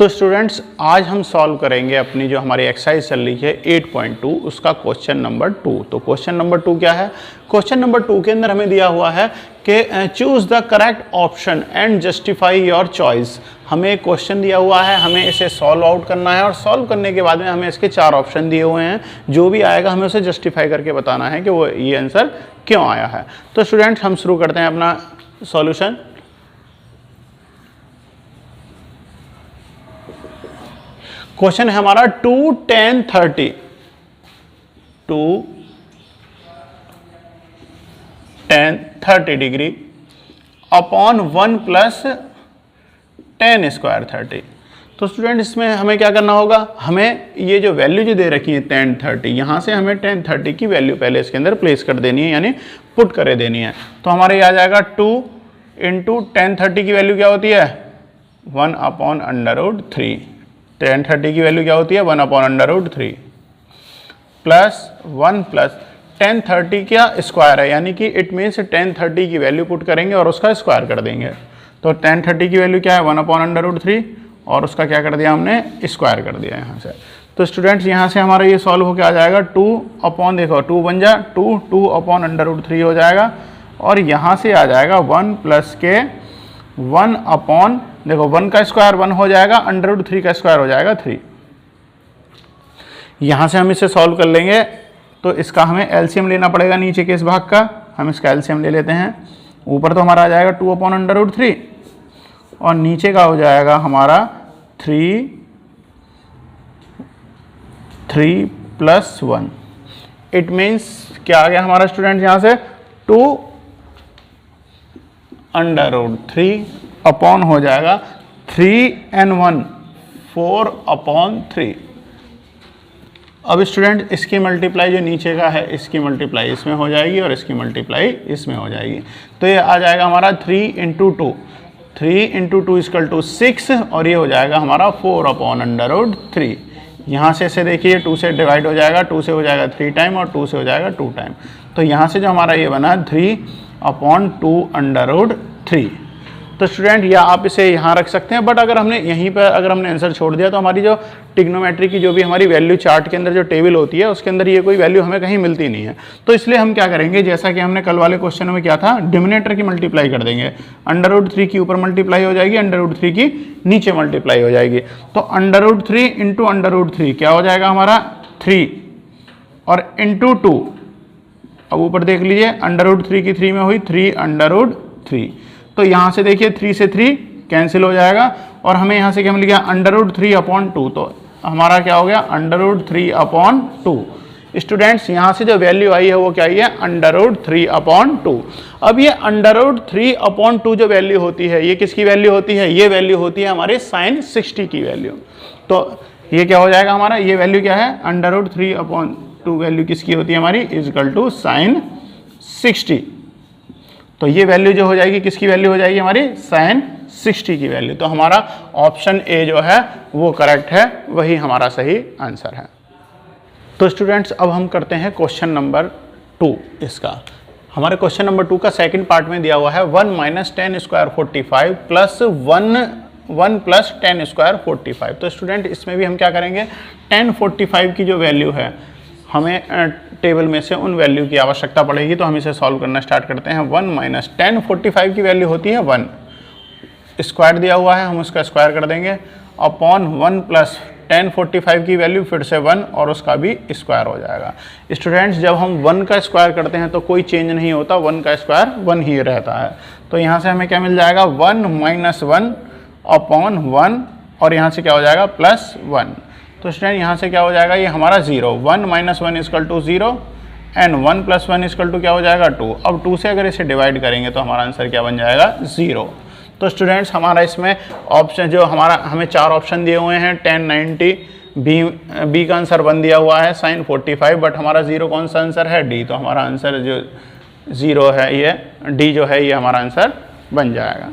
तो स्टूडेंट्स आज हम सॉल्व करेंगे अपनी जो हमारी एक्सरसाइज चल रही है 8.2 उसका क्वेश्चन नंबर 2। तो क्वेश्चन नंबर 2 क्या है? क्वेश्चन नंबर 2 के अंदर हमें दिया हुआ है कि choose the correct option and justify your choice. हमें क्वेश्चन दिया हुआ है, हमें इसे सॉल्व आउट करना है और सॉल्व करने के बाद में हमें इसके 4 ऑप्शन दिए हुए हैं। जो भी आएगा हमें उसे जस्टिफाई करके बताना है कि वो ये आंसर क्यों आया है। तो स्टूडेंट्स हम शुरू करते हैं अपना सॉल्यूशन। क्वेश्चन है हमारा 2 10 30 2 10 30 डिग्री अपॉन 1 प्लस 10 स्क्वायर 30। तो स्टूडेंट इसमें हमें क्या करना होगा, हमें ये जो वैल्यू जो दे रखी है 10 30, यहाँ से हमें 10 30 की वैल्यू पहले इसके अंदर प्लेस कर देनी है, यानी पुट करे देनी है। तो हमारे ये आ जाएगा 2 इंटू 10 30 की वैल्यू क्या होती है 1 अपॉन अंडर रूट 3। 10 30 की वैल्यू क्या होती है 1 upon under root 3 plus 1 plus 10 30 क्या स्क्वायर है, यानी कि इट मीन्स 10 30 की वैल्यू पुट करेंगे और उसका स्क्वायर कर देंगे। तो 10 30 की वैल्यू क्या है 1 अपॉन अंडर रूट 3 और उसका क्या कर दिया हमने स्क्वायर कर दिया यहाँ से। तो स्टूडेंट्स यहाँ से हमारा ये सॉल्व होकर आ जाएगा 2 अपॉन, देखो 2 बन जा 2 अपॉन अंडर रूट 3 हो जाएगा और यहाँ से आ जाएगा 1 प्लस के 1 अपॉन, देखो 1 का स्क्वायर 1 हो जाएगा, अंडर रूट 3 का स्क्वायर हो जाएगा 3। यहाँ से हम इसे सॉल्व कर लेंगे तो इसका हमें एलसीएम लेना पड़ेगा नीचे के इस भाग का। हम इसका एलसीएम ले लेते हैं। ऊपर तो हमारा आ जाएगा 2 अपॉन अंडर रूट 3 और नीचे का हो जाएगा हमारा 3 प्लस 1। इट मीन्स क्या आ गया हमारा स्टूडेंट यहाँ से 2 अंडर रूट 3 अपॉन हो जाएगा 3 and 1 4 अपॉन 3। अब स्टूडेंट इसकी मल्टीप्लाई जो नीचे का है इसकी मल्टीप्लाई इसमें हो जाएगी और इसकी मल्टीप्लाई इसमें हो जाएगी। तो ये आ जाएगा हमारा 3 इंटू 2, 3 इंटू 2 इक्वल टू 6 और ये हो जाएगा हमारा 4 अपॉन अंडर रूट 3। यहाँ से इसे देखिए 2 से डिवाइड हो जाएगा, 2 से हो जाएगा 3 टाइम और 2 से हो जाएगा 2 टाइम। तो यहाँ से जो हमारा ये बना 3 अपॉन 2 अंडर रूट 3। तो स्टूडेंट या आप इसे यहाँ रख सकते हैं, बट अगर हमने यहीं पर अगर हमने आंसर छोड़ दिया तो हमारी जो ट्रिग्नोमेट्री की जो भी हमारी वैल्यू चार्ट के अंदर जो टेबल होती है उसके अंदर ये कोई वैल्यू हमें कहीं मिलती नहीं है। तो इसलिए हम क्या करेंगे, जैसा कि हमने कल वाले क्वेश्चन में क्या था, डिनोमिनेटर की मल्टीप्लाई कर देंगे। अंडर रूट 3 की ऊपर मल्टीप्लाई हो जाएगी, अंडर रूट 3 की नीचे मल्टीप्लाई हो जाएगी। तो under root 3 into under root 3 क्या हो जाएगा हमारा 3 और इंटू 2। अब ऊपर देख लीजिए अंडर रूट 3 की 3 में हुई 3 अंडर रूट 3। तो यहाँ से देखिए 3 से 3 कैंसिल हो जाएगा और हमें यहाँ से क्या मिल गया अंडर रूट 3 अपॉन 2। तो हमारा क्या हो गया अंडर रूट 3 अपॉन 2। स्टूडेंट्स यहाँ से जो वैल्यू आई है वो क्या आई है अंडर रूट 3 अपॉन 2। अब ये अंडर रूट 3 अपॉन 2 जो वैल्यू होती है ये किसकी वैल्यू होती है, ये वैल्यू होती है हमारे साइन 60 की वैल्यू। तो ये क्या हो जाएगा हमारा, ये वैल्यू क्या है अंडर रूट 3 अपॉन 2 वैल्यू किसकी होती है हमारी इक्वल टू साइन 60। तो ये वैल्यू जो हो जाएगी किसकी वैल्यू हो जाएगी हमारी साइन 60 की वैल्यू। तो हमारा ऑप्शन ए जो है वो करेक्ट है, वही हमारा सही आंसर है। तो स्टूडेंट्स अब हम करते हैं क्वेश्चन नंबर 2। इसका हमारे क्वेश्चन नंबर 2 का सेकंड पार्ट में दिया हुआ है 1 minus 10 square 45 plus 1 plus 10 square 45। तो स्टूडेंट इसमें भी हम क्या करेंगे 10 45 की जो वैल्यू है हमें टेबल में से उन वैल्यू की आवश्यकता पड़ेगी। तो हम इसे सॉल्व करना स्टार्ट करते हैं। 1 माइनस 10 45 की वैल्यू होती है 1, स्क्वायर दिया हुआ है हम उसका स्क्वायर कर देंगे अपॉन 1 प्लस 10 45 की वैल्यू फिर से 1 और उसका भी स्क्वायर हो जाएगा। स्टूडेंट्स जब हम 1 का स्क्वायर करते हैं तो कोई चेंज नहीं होता, 1 का स्क्वायर 1 ही रहता है। तो यहाँ से हमें क्या मिल जाएगा 1 माइनस 1 अपॉन 1 और यहाँ से क्या हो जाएगा प्लस 1। तो स्टूडेंट यहाँ से क्या हो जाएगा ये हमारा 0, 1 minus 1 equal to 0 and 1 plus 1 equal to क्या हो जाएगा 2। अब 2 से अगर इसे डिवाइड करेंगे तो हमारा आंसर क्या बन जाएगा 0। तो स्टूडेंट्स हमारा इसमें ऑप्शन जो हमारा हमें 4 ऑप्शन दिए हुए हैं 10 90, बी का आंसर 1 दिया हुआ है साइन 45, बट हमारा 0 कौन सा आंसर है डी। तो हमारा आंसर जो 0 है ये डी जो है ये हमारा आंसर बन जाएगा।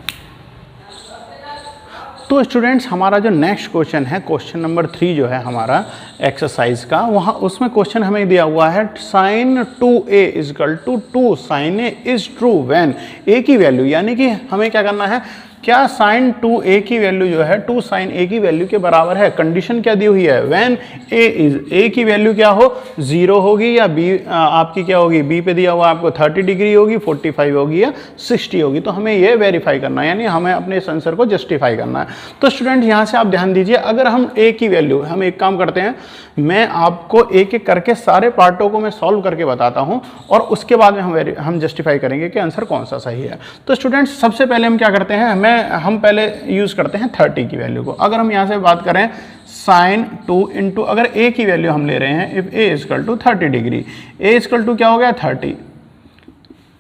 तो स्टूडेंट्स हमारा जो नेक्स्ट क्वेश्चन है क्वेश्चन नंबर 3 जो है हमारा एक्सरसाइज का, वहाँ उसमें क्वेश्चन हमें दिया हुआ है sine 2a equal to 2 sine a is true when a की वैल्यू, यानी कि हमें क्या करना है क्या साइन 2a की वैल्यू जो है 2 साइन a की वैल्यू के बराबर है? कंडीशन क्या दी हुई है? व्हेन a की वैल्यू क्या हो, 0 होगी या b आपकी क्या होगी, b पे दिया हुआ आपको 30 डिग्री होगी, 45 होगी या 60 होगी। तो हमें ये वेरीफाई करना है, यानी हमें अपने इस आंसर को जस्टिफाई करना है। तो स्टूडेंट यहाँ से आप ध्यान दीजिए, अगर हम a की वैल्यू, हम एक काम करते हैं, मैं आपको एक एक करके सारे पार्टों को मैं सॉल्व करके बताता हूँ और उसके बाद में हम जस्टिफाई करेंगे कि आंसर कौन सा सही है। तो स्टूडेंट्स सबसे पहले हम क्या करते हैं, हम पहले यूज़ करते हैं 30 की वैल्यू को। अगर हम यहाँ से बात करें साइन 2 इंटू, अगर a की वैल्यू हम ले रहे हैं, if a equal to 30 degree, a equal to क्या हो गया 30,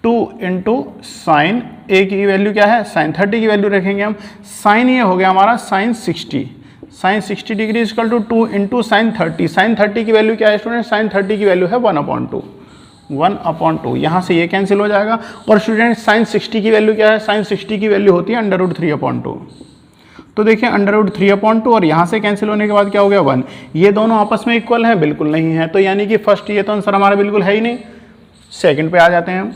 2 इंटू साइन a की वैल्यू क्या है, साइन 30 की वैल्यू रखेंगे हम, साइन ये हो गया हमारा sine 60, sine 60 degree equal to 2 into sine 30, sine 30 की वैल्यू क्या है स्टूडेंट, साइन 30 की वैल्यू है 1/2, 1/2, यहाँ से ये कैंसिल हो जाएगा। और स्टूडेंट साइन 60 की वैल्यू क्या है, साइन 60 की वैल्यू होती है √3/2। तो देखिए √3/2 और यहाँ से कैंसिल होने के बाद क्या हो गया 1, ये दोनों आपस में इक्वल है, बिल्कुल नहीं है। तो यानी कि फर्स्ट ये तो आंसर हमारा बिल्कुल है ही नहीं। सेकंड पे आ जाते हैं हम,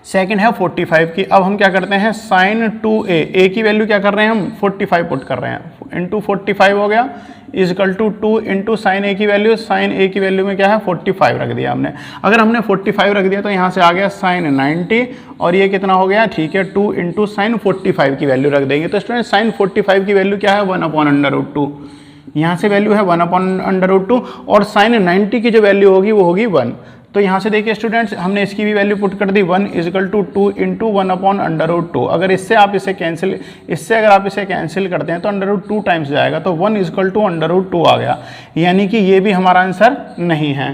सेकंड है 45 की। अब हम क्या करते हैं, साइन 2a, a की वैल्यू क्या कर रहे हैं हम 45 पुट कर रहे हैं, इंटू 45 हो गया equal to 2 into sine a की वैल्यू, साइन a की वैल्यू में क्या है 45 रख दिया हमने। अगर हमने 45 रख दिया तो यहाँ से आ गया साइन 90 और ये कितना हो गया, ठीक है 2 इंटू साइन 45 की वैल्यू रख देंगे। तो स्टूडेंट साइन 45 की वैल्यू क्या है 1/√2, यहाँ से वैल्यू है 1/√2 और साइन 90 की जो वैल्यू होगी वो होगी 1। तो यहाँ से देखिए स्टूडेंट्स, हमने इसकी भी वैल्यू पुट कर दी 1 इजकल टू 2 इंटू 1/√2। अगर इससे आप इसे कैंसिल, अगर आप इसे कैंसिल करते हैं तो √2 टाइम्स जाएगा, तो 1 इजकल टू √2 आ गया, यानी कि ये भी हमारा आंसर नहीं है।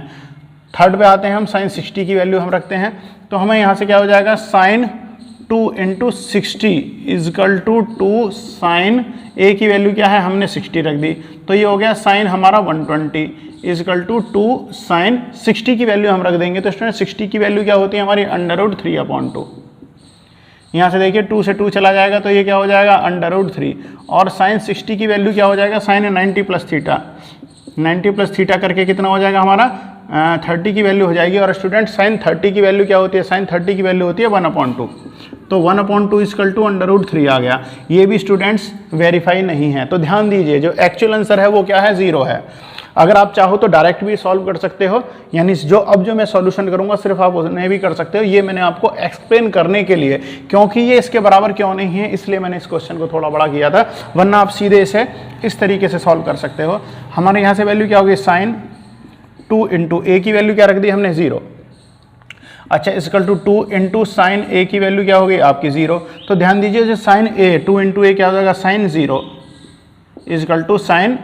थर्ड पे आते हैं हम, साइन 60 की वैल्यू हम रखते हैं, तो हमें यहाँ से क्या हो जाएगा, sine 2 into 60 equal to 2 sine a की वैल्यू क्या है, हमने 60 रख दी, तो ये हो गया साइन हमारा 120 इजकल टू 2 साइन 60 की वैल्यू हम रख देंगे। तो स्टूडेंट 60 की वैल्यू क्या होती है हमारी √3/2। यहाँ से देखिए 2 से 2 चला जाएगा तो ये क्या हो जाएगा √3, और साइन 60 की वैल्यू क्या हो जाएगा, sine 90 plus theta, 90 plus theta करके कितना हो जाएगा हमारा 30 की वैल्यू हो जाएगी। और स्टूडेंट साइन 30 की वैल्यू क्या होती है, साइन 30 की वैल्यू होती है 1/2, तो 1/2 इजकल टू √3 आ गया। ये भी स्टूडेंट्स वेरीफाई नहीं है। तो ध्यान दीजिए, जो एक्चुअल आंसर है वो क्या है, 0 है। अगर आप चाहो तो डायरेक्ट भी सॉल्व कर सकते हो, यानी जो मैं सॉल्यूशन करूंगा सिर्फ आप उन्हें भी कर सकते हो। ये मैंने आपको एक्सप्लेन करने के लिए, क्योंकि ये इसके बराबर क्यों नहीं है, इसलिए मैंने इस क्वेश्चन को थोड़ा बड़ा किया था, वरना आप सीधे इसे इस तरीके से सॉल्व कर सकते हो। हमारे यहाँ से वैल्यू क्या होगी, साइन 2 इंटू a की वैल्यू क्या रख दी हमने 0, अच्छा equal to 2 into sine a की वैल्यू क्या होगी आपकी 0। तो ध्यान दीजिए, जो साइन a 2 इंटू a क्या हो जाएगा, sine 0 equal to sine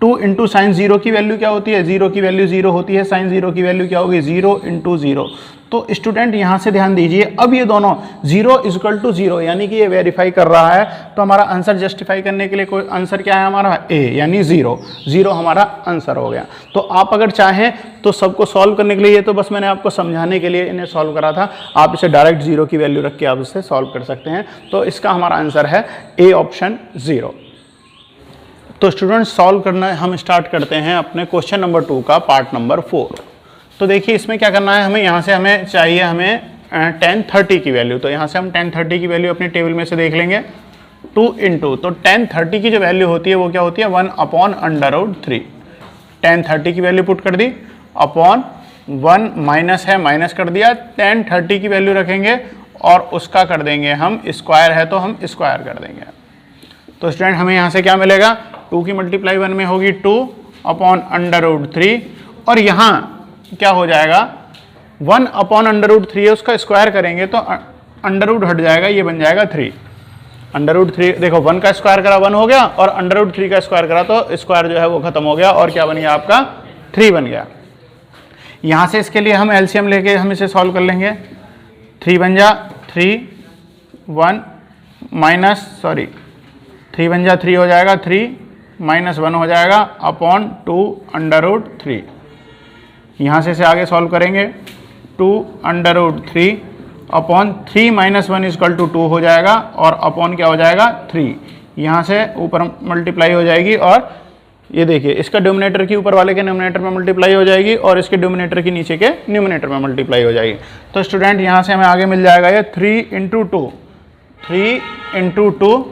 2 into sine 0 की वैल्यू क्या होती है, 0 की वैल्यू 0 होती है, साइन 0 की वैल्यू क्या होगी 0 इंटू 0। तो स्टूडेंट यहाँ से ध्यान दीजिए, अब ये दोनों 0 इजकल टू 0, यानी कि ये वेरीफाई कर रहा है, तो हमारा आंसर जस्टिफाई करने के लिए कोई आंसर क्या है हमारा a, यानी 0 हमारा आंसर हो गया। तो आप अगर चाहें तो सबको सॉल्व करने के लिए, ये तो बस मैंने आपको समझाने के लिए इन्हें सॉल्व करा था, आप इसे डायरेक्ट 0 की वैल्यू रख के आप इसे सॉल्व कर सकते हैं। तो इसका हमारा आंसर है A ऑप्शन 0। तो स्टूडेंट सॉल्व करना हम स्टार्ट करते हैं अपने क्वेश्चन नंबर 2 का पार्ट नंबर 4। तो देखिए इसमें क्या करना है, हमें यहाँ से हमें चाहिए tan 30 की वैल्यू। तो यहाँ से हम tan 30 की वैल्यू अपने टेबल में से देख लेंगे, 2 इंटू, तो tan 30 की जो वैल्यू होती है वो क्या होती है 1/√3। tan 30 की वैल्यू पुट कर दी, अपॉन 1 माइनस है, माइनस कर दिया, tan 30 की वैल्यू रखेंगे और उसका कर देंगे हम स्क्वायर है तो हम स्क्वायर कर देंगे। तो स्टूडेंट हमें यहाँ से क्या मिलेगा, 2 की मल्टीप्लाई 1 में होगी 2/√3, और यहाँ क्या हो जाएगा 1/√3 है, उसका स्क्वायर करेंगे तो अंडर हट जाएगा, ये बन जाएगा 3। √3 देखो 1 का स्क्वायर करा 1 हो गया, और √3 का स्क्वायर करा तो स्क्वायर जो है वो खत्म हो गया, और क्या बन गया आपका 3 बन गया। यहाँ से इसके लिए हम एलसीएम लेके हम इसे सॉल्व कर लेंगे, 3 बन जा 3 1 माइनस 3 बन जा 3 हो जाएगा, 3 माइनस 1 हो जाएगा अपॉन 2/√3। यहाँ से इसे आगे सॉल्व करेंगे, 2/√3 अपॉन 3 माइनस 1 इजकल टू 2 हो जाएगा, और अपॉन क्या हो जाएगा 3, यहाँ से ऊपर मल्टीप्लाई हो जाएगी, और ये देखिए इसका डिनोमिनेटर की ऊपर वाले के न्यूमरेटर में मल्टीप्लाई हो जाएगी, और इसके डिनोमिनेटर की नीचे के न्यूमरेटर में मल्टीप्लाई हो जाएगी। तो स्टूडेंट यहाँ से हमें आगे मिल जाएगा ये 3 इंटू 2 3 इंटू 2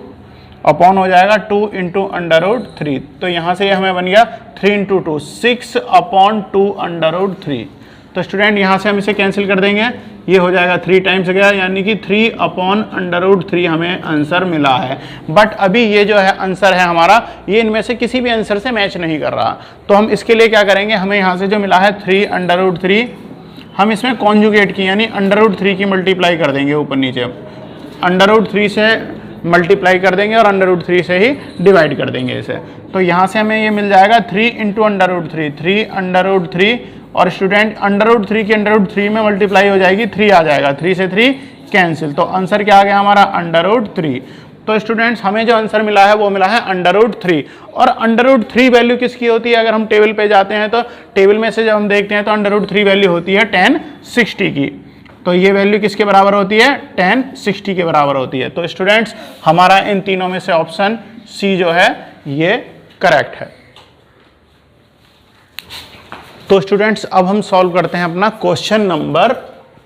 अपॉन हो जाएगा 2 इंटू अंडर रूट 3। तो यहाँ से हमें बन गया 3 इंटू 2 6 अपॉन 2 अंडर रूट 3। तो स्टूडेंट यहाँ से हम इसे कैंसिल कर देंगे, ये हो जाएगा 3 टाइम्स गया, यानी कि 3 अपॉन अंडर रूट 3 हमें आंसर मिला है। बट अभी ये जो है आंसर है हमारा, ये इनमें से किसी भी आंसर से मैच नहीं कर रहा। तो हम इसके लिए क्या करेंगे, हमें यहाँ से जो मिला है 3 अंडर रूट 3, हम इसमें कॉन्जुगेट की यानी अंडर रूट 3 की मल्टीप्लाई कर देंगे, ऊपर नीचे अंडर रूट 3 से मल्टीप्लाई कर देंगे और अंडर रूट 3 से ही डिवाइड कर देंगे इसे। तो यहाँ से हमें ये मिल जाएगा 3 into under root 3, 3 under root 3, और स्टूडेंट अंडर रूट 3 की अंडर रूट 3 में मल्टीप्लाई हो जाएगी, 3 आ जाएगा, 3 से 3 कैंसिल। तो आंसर क्या आ गया हमारा, अंडर रूट 3। तो स्टूडेंट्स हमें जो आंसर मिला है वो मिला है अंडर रूट 3। और अंडर रूट 3 वैल्यू किसकी होती है, अगर हम टेबल पे जाते हैं तो टेबल में से जब हम देखते हैं तो अंडर रूट 3 वैल्यू होती है 1060 की। तो ये वैल्यू किसके बराबर होती है, 1060 के बराबर होती है। तो स्टूडेंट्स हमारा इन तीनों में से ऑप्शन सी जो है ये करेक्ट है। तो स्टूडेंट्स अब हम सॉल्व करते हैं अपना क्वेश्चन नंबर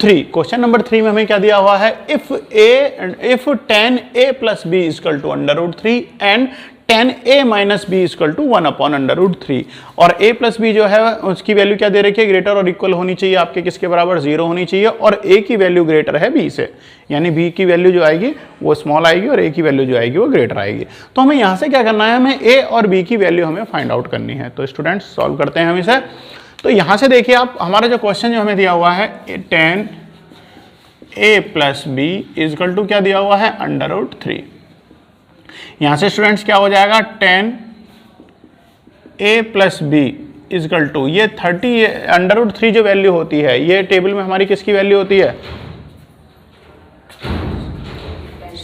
3। क्वेश्चन नंबर 3 में हमें क्या दिया हुआ है, if 10a plus b equal to under root 3 and 10a minus b equal to 1 upon under root 3। और a प्लस बी जो है उसकी वैल्यू क्या दे रखी है, ग्रेटर और इक्वल होनी चाहिए आपके किसके बराबर, 0 होनी चाहिए, और a की वैल्यू ग्रेटर है b से, यानी b की वैल्यू जो आएगी वो स्मॉल आएगी और a की वैल्यू जो आएगी वो ग्रेटर आएगी। तो हमें यहाँ से क्या करना है, हमें a और b की वैल्यू हमें फाइंड आउट करनी है। तो स्टूडेंट्स सॉल्व करते हैं हम इसे। तो यहाँ से देखिए आप, हमारा जो क्वेश्चन जो हमें दिया हुआ है 10a plus B is equal to क्या दिया हुआ है, अंडर रूट 3। यहाँ से स्टूडेंट्स क्या हो जाएगा, 10a plus B is equal to ये 30 अंडर रूट 3 जो वैल्यू होती है ये टेबल में हमारी किसकी वैल्यू होती है,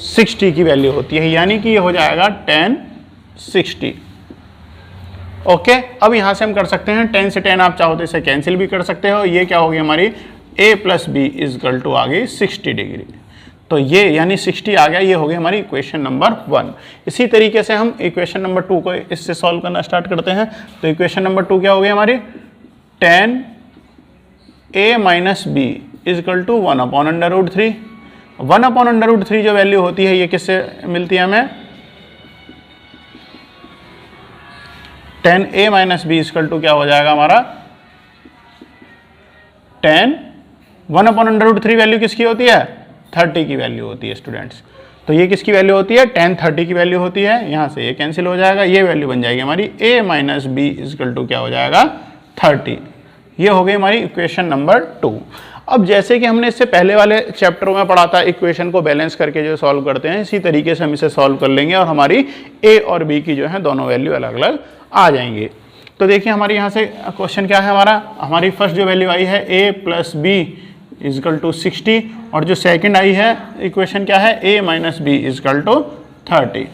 60 की वैल्यू होती है, यानी कि ये हो जाएगा 1060। ओके, अब यहां से हम कर सकते हैं 10 से 10 आप चाहो तो इसे कैंसिल भी कर सकते हो। ये क्या होगी हमारी a plus B is equal to आ गई 60 डिग्री। तो ये यानी 60 आ गया, ये हो गई हमारी इक्वेशन नंबर 1। इसी तरीके से हम इक्वेशन नंबर 2 को इससे सॉल्व करना स्टार्ट करते हैं। तो इक्वेशन नंबर 2 क्या हो गई हमारी, 10a minus b is equal to 1 upon under root 3। 1 upon under root 3 जो वैल्यू होती है ये किससे मिलती है हमें, 10a minus b is equal to क्या हो जाएगा हमारा 10। 1 अपॉन अंडर रूट 3 वैल्यू किसकी होती है, 30 की वैल्यू होती है स्टूडेंट्स। तो ये किसकी वैल्यू होती है, 10 30 की वैल्यू होती है। यहाँ से ये कैंसिल हो जाएगा, ये वैल्यू बन जाएगी हमारी a minus b is equal to क्या हो जाएगा 30। ये हो गई हमारी इक्वेशन नंबर 2। अब जैसे कि हमने इससे पहले वाले चैप्टरों में पढ़ा था, इक्वेशन को बैलेंस करके जो सॉल्व करते हैं, इसी तरीके से हम इसे सॉल्व कर लेंगे और हमारी a और b की जो है दोनों वैल्यू अलग अलग आ जाएंगे। तो देखिए हमारे यहाँ से क्वेश्चन क्या है हमारी फर्स्ट जो वैल्यू आई है a plus B is equal to 60, और जो सेकंड आई है इक्वेशन क्या है, a minus b is equal to 30।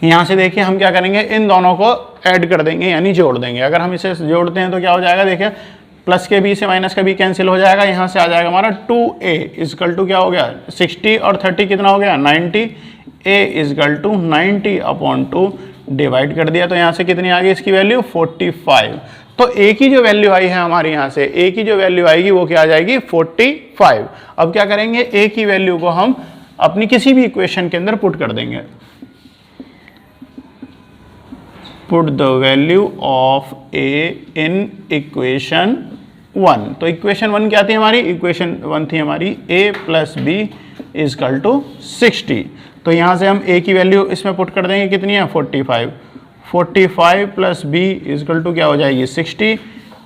यहाँ से देखिए हम क्या करेंगे, इन दोनों को ऐड कर देंगे यानी जोड़ देंगे। अगर हम इसे जोड़ते हैं तो क्या हो जाएगा, देखिए प्लस के b से माइनस का b कैंसिल हो जाएगा। यहाँ से आ जाएगा हमारा 2a इजकल टू क्या हो गया 60 और 30 कितना हो गया 90। a equal to 90 upon 2 divide कर दिया, तो यहाँ से कितनी आ गई इसकी वैल्यू 45। तो a की जो वैल्यू आई है हमारे यहाँ से, a की जो वैल्यू आएगी वो क्या आ जाएगी 45। अब क्या करेंगे, a की वैल्यू को हम अपनी किसी भी इक्वेशन के अंदर पुट कर देंगे। Put the value of a in equation 1। तो इक्वेशन 1 क्या थी हमारी, इक्वेशन 1 थी हमारी a plus B is equal to 60। तो यहाँ से हम a की वैल्यू इसमें पुट कर देंगे, कितनी है 45। 45 प्लस b इजकल टू क्या हो जाएगी 60।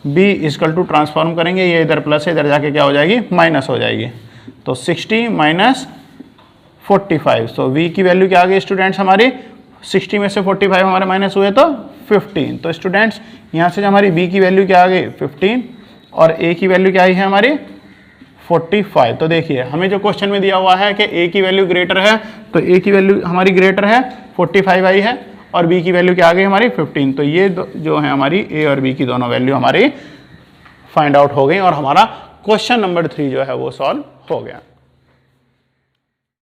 b इजकल टू ट्रांसफॉर्म करेंगे, ये इधर प्लस है, इधर जाके क्या हो जाएगी माइनस हो जाएगी। तो 60 माइनस 45, तो v की वैल्यू क्या आ गई स्टूडेंट्स हमारी, 60 में से 45 हमारे माइनस हुए तो 15। तो स्टूडेंट्स यहाँ से हमारी b की वैल्यू क्या आ गई 15 और a की वैल्यू क्या आई है हमारी 45। तो देखिए हमें जो क्वेश्चन में दिया हुआ है कि a की वैल्यू ग्रेटर है, तो a की वैल्यू हमारी ग्रेटर है 45 आई है, और b की वैल्यू क्या आ गई हमारी 15। तो ये जो है हमारी a और b की दोनों वैल्यू हमारी फाइंड आउट हो गई और हमारा क्वेश्चन नंबर 3 जो है वो सॉल्व हो गया।